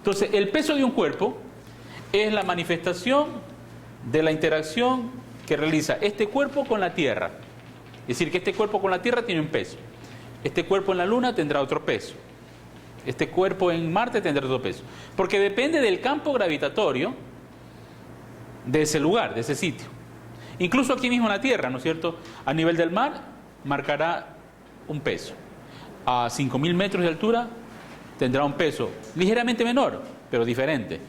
Entonces, el peso de un cuerpo es la manifestación de la interacción que realiza este cuerpo con la Tierra. Es decir, que este cuerpo con la Tierra tiene un peso. Este cuerpo en la Luna tendrá otro peso. Este cuerpo en Marte tendrá otro peso. Porque depende del campo gravitatorio de ese lugar, de ese sitio. Incluso aquí mismo en la Tierra, ¿no es cierto? A nivel del mar marcará un peso. A 5.000 metros de altura tendrá un peso ligeramente menor, pero diferente.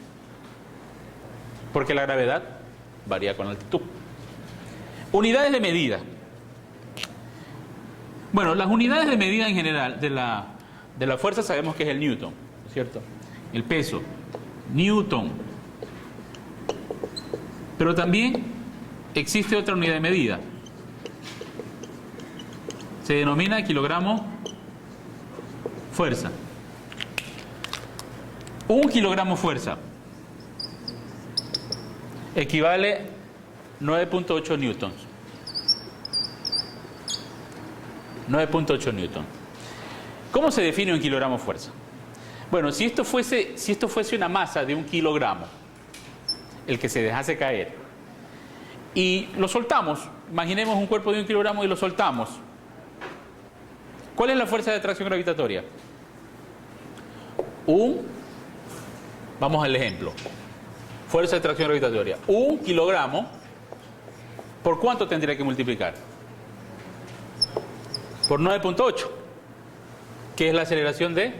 Porque la gravedad varía con la altitud. Unidades de medida. Bueno, las unidades de medida en general de la fuerza sabemos que es el newton, ¿no es cierto? El peso, newton. Pero también existe otra unidad de medida. Se denomina kilogramo fuerza. Un kilogramo fuerza equivale 9.8 newtons. 9.8 newtons. ¿Cómo se define un kilogramo fuerza? Bueno, si esto fuese una masa de 1 kilogramo, el que se dejase caer, y lo soltamos, imaginemos un cuerpo de 1 kilogramo y lo soltamos. ¿Cuál es la fuerza de atracción gravitatoria? Vamos al ejemplo. Fuerza de atracción gravitatoria. 1 kilogramo, ¿por cuánto tendría que multiplicar? Por 9.8, que es la aceleración de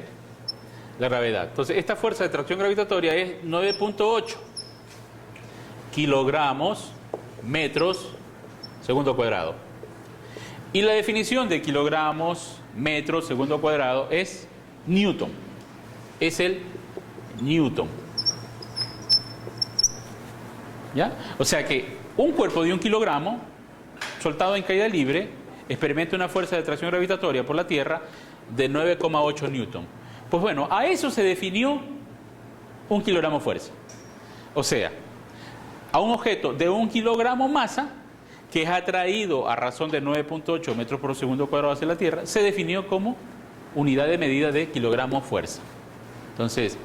la gravedad. Entonces, esta fuerza de atracción gravitatoria es 9.8 kilogramos metros segundo cuadrado. Y la definición de kilogramos metros segundo cuadrado es newton. Es el newton. ¿Ya? O sea que un cuerpo de 1 kilogramo soltado en caída libre experimenta una fuerza de atracción gravitatoria por la Tierra de 9,8 newton. Pues bueno, a eso se definió 1 kilogramo fuerza. O sea, a un objeto de 1 kilogramo masa que es atraído a razón de 9.8 metros por segundo cuadrado hacia la Tierra, se definió como unidad de medida de kilogramo fuerza. Entonces,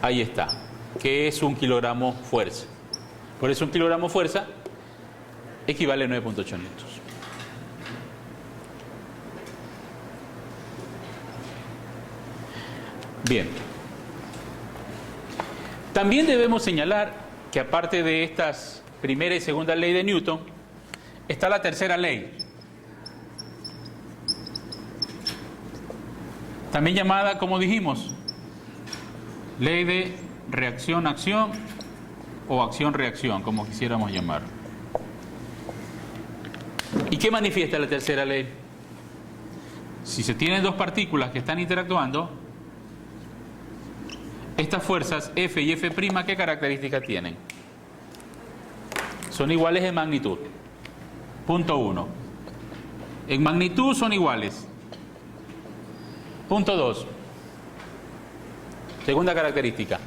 ahí está. ¿Qué es 1 kilogramo fuerza? Por eso 1 kilogramo fuerza equivale a 9.8 newtons. Bien. También debemos señalar que aparte de estas primera y segunda ley de Newton, está la tercera ley, también llamada, como dijimos, ley de reacción-acción o acción-reacción, como quisiéramos llamar. ¿Y qué manifiesta la tercera ley? Si se tienen dos partículas que están interactuando, estas fuerzas F y F', ¿qué características tienen? Son iguales en magnitud. Punto 1. En magnitud son iguales. Punto 2. Segunda característica.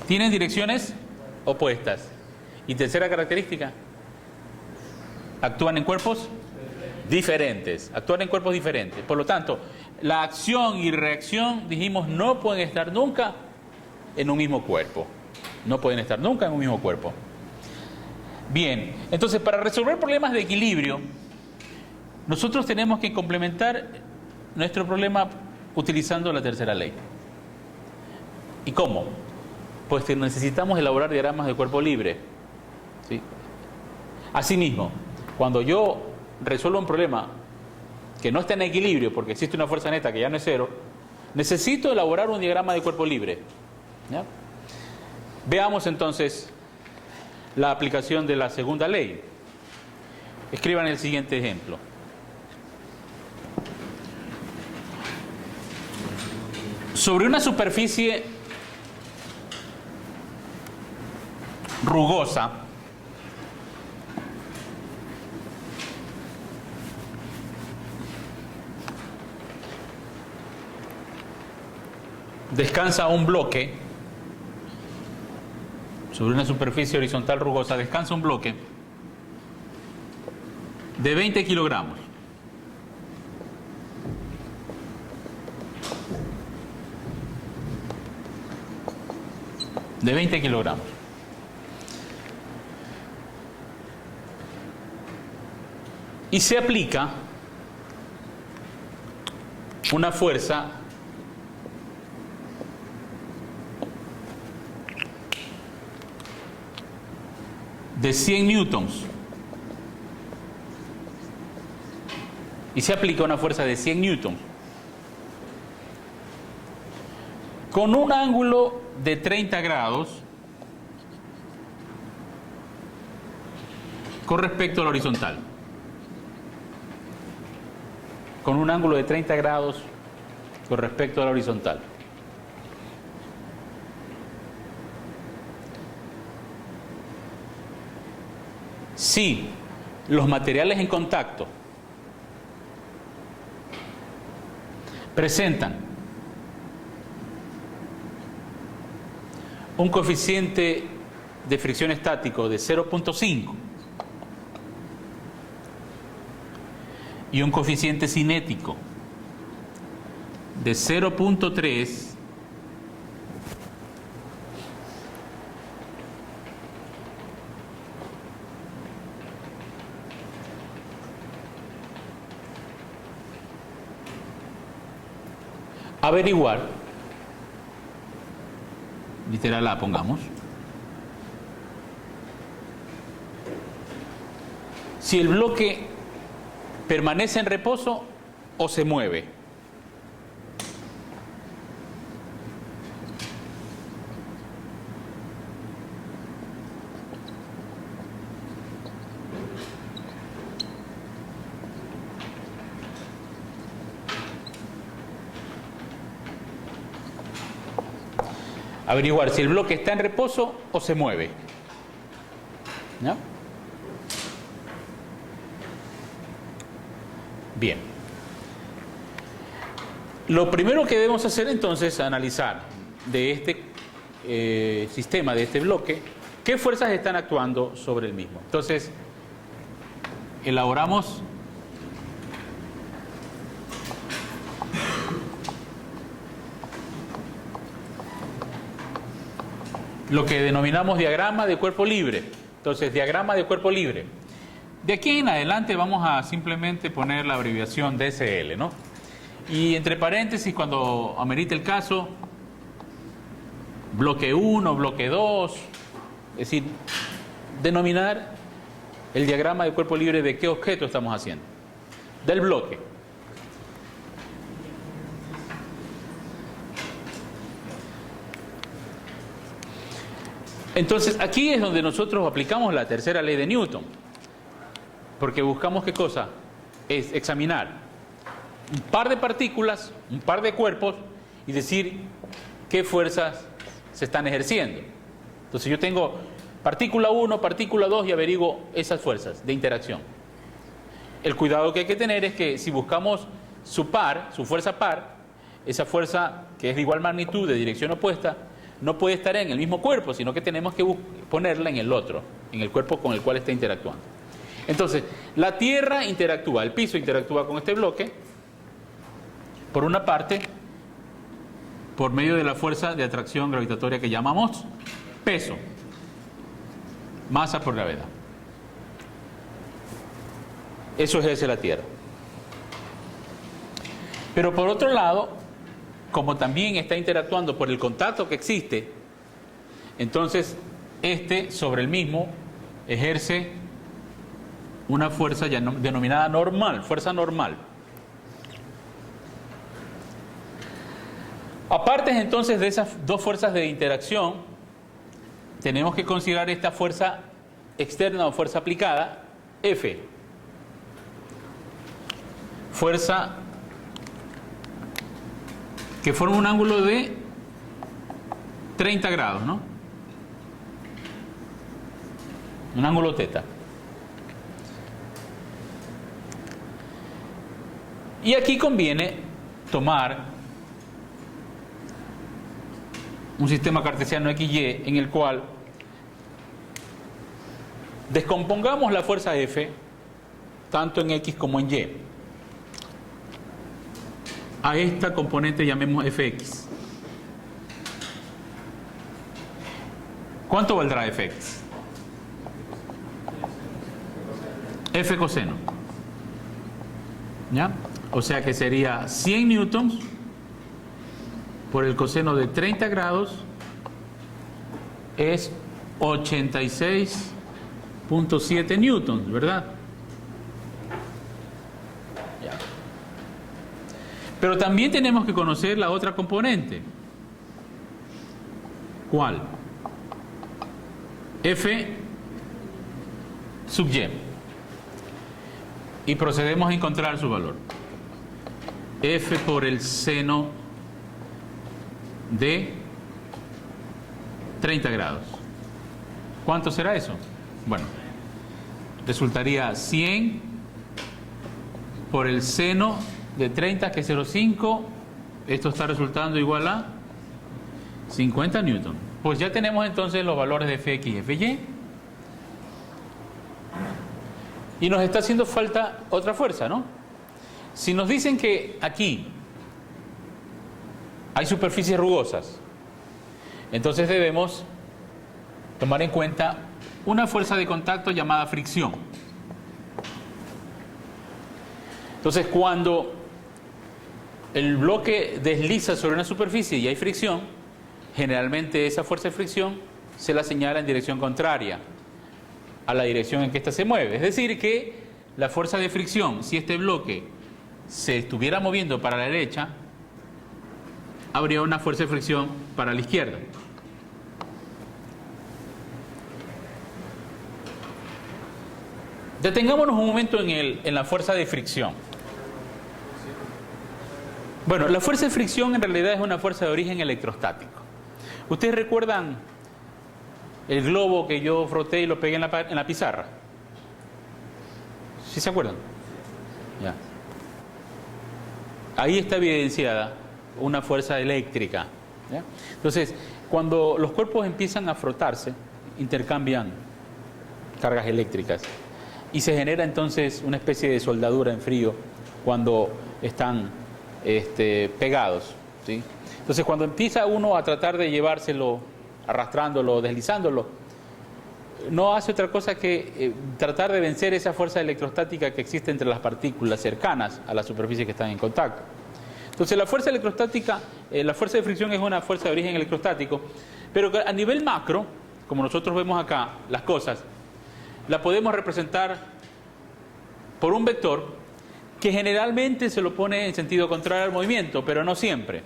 Tienen direcciones opuestas. Y tercera característica. Actúan en cuerpos diferentes. Actúan en cuerpos diferentes. Por lo tanto, la acción y reacción, dijimos, no pueden estar nunca en un mismo cuerpo. No pueden estar nunca en un mismo cuerpo. Bien, entonces para resolver problemas de equilibrio, nosotros tenemos que complementar nuestro problema utilizando la tercera ley. ¿Y cómo? Pues que necesitamos elaborar diagramas de cuerpo libre. ¿Sí? Asimismo, cuando yo resuelvo un problema que no está en equilibrio porque existe una fuerza neta que ya no es cero, necesito elaborar un diagrama de cuerpo libre. ¿Ya? Veamos entonces la aplicación de la segunda ley. Escriban el siguiente ejemplo. Sobre una superficie rugosa, descansa un bloque. Sobre una superficie horizontal rugosa descansa un bloque de 20 kilogramos. de 20 kilogramos. Y se aplica una fuerza de 100 newtons. Y se aplica una fuerza de 100 newtons con un ángulo de 30 grados con respecto a la horizontal. Con un ángulo de 30 grados con respecto a la horizontal. Si los materiales en contacto presentan un coeficiente de fricción estático de 0.5 y un coeficiente cinético de 0.3, averiguar, literal A pongamos, si el bloque permanece en reposo o se mueve. Averiguar si el bloque está en reposo o se mueve. ¿No? Bien. Lo primero que debemos hacer entonces es analizar de este sistema, de este bloque, qué fuerzas están actuando sobre el mismo. Entonces, elaboramos lo que denominamos diagrama de cuerpo libre. Entonces, diagrama de cuerpo libre. De aquí en adelante vamos a simplemente poner la abreviación DSL, ¿no? Y entre paréntesis, cuando amerite el caso, bloque 1, bloque 2, es decir, denominar el diagrama de cuerpo libre de qué objeto estamos haciendo. Del bloque. Entonces, aquí es donde nosotros aplicamos la tercera ley de Newton. Porque buscamos ¿qué cosa? Es examinar un par de partículas, un par de cuerpos y decir qué fuerzas se están ejerciendo. Entonces yo tengo partícula 1, partícula 2 y averiguo esas fuerzas de interacción. El cuidado que hay que tener es que si buscamos su par, su fuerza par, esa fuerza que es de igual magnitud, de dirección opuesta, no puede estar en el mismo cuerpo, sino que tenemos que ponerla en el otro, en el cuerpo con el cual está interactuando. Entonces, la Tierra interactúa, el piso interactúa con este bloque, por una parte, por medio de la fuerza de atracción gravitatoria que llamamos peso, masa por gravedad. Eso ejerce la Tierra. Pero por otro lado, como también está interactuando por el contacto que existe, entonces sobre el mismo ejerce una fuerza ya denominada normal, fuerza normal. Aparte entonces de esas dos fuerzas de interacción, tenemos que considerar esta fuerza externa o fuerza aplicada, F. Fuerza que forma un ángulo de 30 grados, ¿no? Un ángulo teta. Y aquí conviene tomar un sistema cartesiano XY en el cual descompongamos la fuerza F tanto en X como en Y. A esta componente llamemos Fx. ¿Cuánto valdrá Fx? F coseno. ¿Ya? O sea que sería 100 newtons por el coseno de 30 grados es 86.7 newtons, ¿verdad? Ya. Pero también tenemos que conocer la otra componente. ¿Cuál? F sub y. Y procedemos a encontrar su valor. F por el seno de 30 grados. ¿Cuánto será eso? Bueno, resultaría 100 por el seno de 30, que es 0,5. Esto está resultando igual a 50 newton. Pues ya tenemos entonces los valores de Fx y Fy. Y nos está haciendo falta otra fuerza, ¿no? Si nos dicen que aquí hay superficies rugosas, entonces debemos tomar en cuenta una fuerza de contacto llamada fricción. Entonces, cuando el bloque desliza sobre una superficie y hay fricción, generalmente esa fuerza de fricción se la señala en dirección contraria a la dirección en que ésta se mueve. Es decir, que la fuerza de fricción, si este bloque se estuviera moviendo para la derecha, habría una fuerza de fricción para la izquierda. Detengámonos un momento en la fuerza de fricción. Bueno, la fuerza de fricción en realidad es una fuerza de origen electrostático. ¿Ustedes recuerdan el globo que yo froté y lo pegué en la pizarra? ¿Sí se acuerdan? Ya. Ahí está evidenciada una fuerza eléctrica. ¿Ya? Entonces, cuando los cuerpos empiezan a frotarse, intercambian cargas eléctricas y se genera entonces una especie de soldadura en frío cuando están pegados, ¿sí? Entonces, cuando empieza uno a tratar de llevárselo, arrastrándolo, deslizándolo, no hace otra cosa que tratar de vencer esa fuerza electrostática que existe entre las partículas cercanas a la superficie que están en contacto. Entonces, la fuerza electrostática, la fuerza de fricción es una fuerza de origen electrostático, pero que a nivel macro, como nosotros vemos acá las cosas, la podemos representar por un vector que generalmente se lo pone en sentido contrario al movimiento, pero no siempre.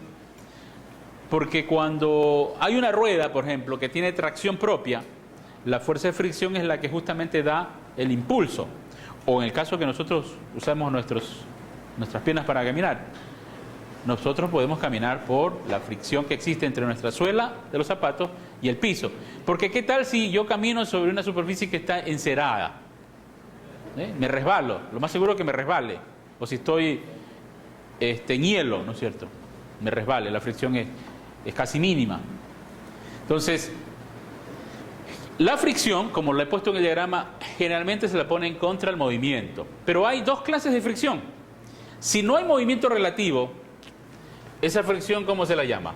Porque cuando hay una rueda, por ejemplo, que tiene tracción propia, la fuerza de fricción es la que justamente da el impulso. O en el caso que nosotros usamos nuestras piernas para caminar, nosotros podemos caminar por la fricción que existe entre nuestra suela de los zapatos y el piso. Porque ¿qué tal si yo camino sobre una superficie que está encerada? Me resbalo, lo más seguro que me resbale. O si estoy en hielo, ¿no es cierto? Me resbale, la fricción es casi mínima. Entonces, la fricción, como lo he puesto en el diagrama, generalmente se la pone en contra del movimiento. Pero hay dos clases de fricción. Si no hay movimiento relativo, esa fricción, ¿cómo se la llama?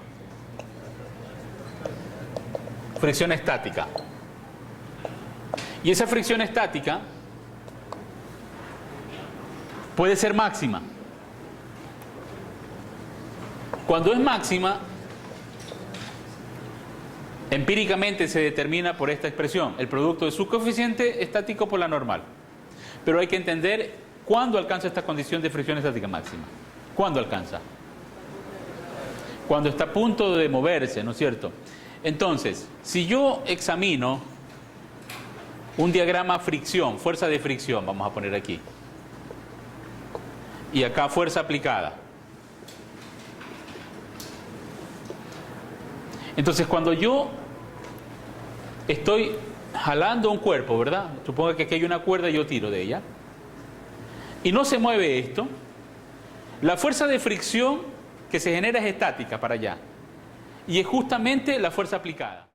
Fricción estática. Y esa fricción estática puede ser máxima. Cuando es máxima, empíricamente se determina por esta expresión, el producto de su coeficiente estático por la normal. Pero hay que entender cuándo alcanza esta condición de fricción estática máxima. ¿Cuándo alcanza? Cuando está a punto de moverse, ¿no es cierto? Entonces, si yo examino un diagrama fricción, fuerza de fricción, vamos a poner aquí, y acá fuerza aplicada. Entonces, cuando yo estoy jalando un cuerpo, ¿verdad? Supongo que aquí hay una cuerda y yo tiro de ella. Y no se mueve esto. La fuerza de fricción que se genera es estática para allá. Y es justamente la fuerza aplicada.